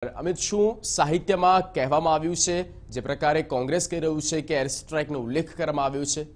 અમિત, શું સાહિત્યમાં કહેવામાં આવ્યું છે જે પ્રકારે કોંગ્રેસ કહી રહ્યું છે કે એર સ્ટ્રાઇકનો ઉલ્લેખ કરવામાં આવ્યો છે?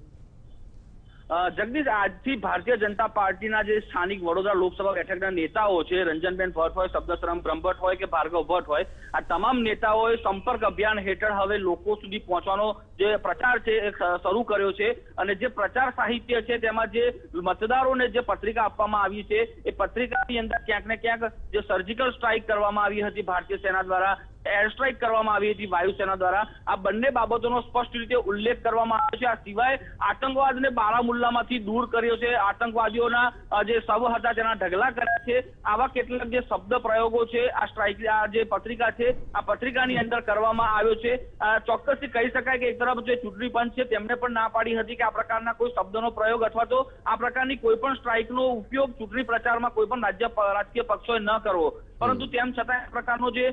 જગદીશ, આજથી ભારતીય જનતા પાર્ટીના જે સ્થાનિક વડોદરા લોકસભા બેઠકના નેતાઓ છે, રંજનબેન ભટ્ટ હોય, શબ્દશરમ બ્રહ્મભટ્ટ હોય કે ભાર્ગવ ભટ્ટ હોય, આ તમામ નેતાઓએ સંપર્ક અભિયાન હેઠળ હવે લોકો સુધી પહોંચવાનો જે પ્રચાર છે એ શરૂ કર્યો છે। અને જે પ્રચાર સાહિત્ય છે તેમાં જે મતદારોને જે પત્રિકા આપવામાં આવી છે એ પત્રિકાની અંદર ક્યાંક ને ક્યાંક જે સર્જિકલ સ્ટ્રાઇક કરવામાં આવી હતી ભારતીય સેના દ્વારા, એર સ્ટ્રાઇક કરવામાં આવી હતી વાયુસેના દ્વારા, આ બંને બાબતોનો સ્પષ્ટ રીતે ઉલ્લેખ કરવામાં આવ્યો છે। આ સિવાય આતંકવાદને બારામુલ્લામાંથી દૂર કર્યો છે, આતંકવાદીઓના જે શવ હતા તેના ઢગલા કર્યા છે, આવા કેટલાક જે શબ્દ પ્રયોગો છે આ સ્ટ્રાઇક આ જે પત્રિકા છે આ પત્રિકાની અંદર કરવામાં આવ્યો છે। ચોક્કસથી કહી શકાય કે એક તરફ જે ચૂંટણી પંચ છે તેમણે પણ ના પાડી હતી કે આ પ્રકારના કોઈ શબ્દનો પ્રયોગ અથવા તો આ પ્રકારની કોઈ પણ સ્ટ્રાઇકનો ઉપયોગ ચૂંટણી પ્રચારમાં કોઈ પણ રાજકીય પક્ષોએ ન કરવો, પરંતુ તેમ છતાં આ પ્રકારનો જે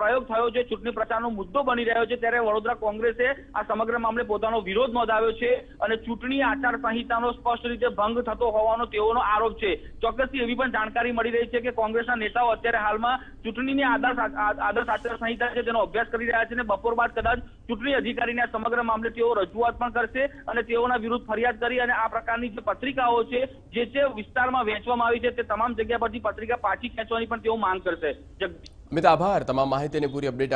પ્રયોગ થયો છે ચૂંટણી પ્રચારનો મુદ્દો બની રહ્યો છે, ત્યારે વડોદરા કોંગ્રેસે આ સમગ્ર મામલે પોતાનો વિરોધ નોંધાવ્યો છે અને ચૂંટણી આચાર સંહિતાનો સ્પષ્ટ રીતે ભંગ થતો હોવાનો તેઓનો આરોપ છે। ચોક્કસથી એવી પણ જાણકારી મળી રહી છે કે કોંગ્રેસના નેતાઓ અત્યારે હાલમાં ચૂંટણીની આદર્શ આચાર સંહિતા છે તેનો અભ્યાસ કરી રહ્યા છે અને બપોર બાદ કદાચ ચૂંટણી અધિકારીને આ સમગ્ર મામલે તેઓ રજૂઆત પણ કરશે અને તેઓના વિરુદ્ધ ફરિયાદ કરી અને આ પ્રકારની જે પત્રિકાઓ છે જે વિસ્તારમાં વેચવામાં આવી છે તે તમામ જગ્યા પરથી પત્રિકા પાછી ખેંચવાની પણ તેઓ માંગ કરશે। અમિત, આભાર તમામ માહિતી અને પૂરી અપડેટ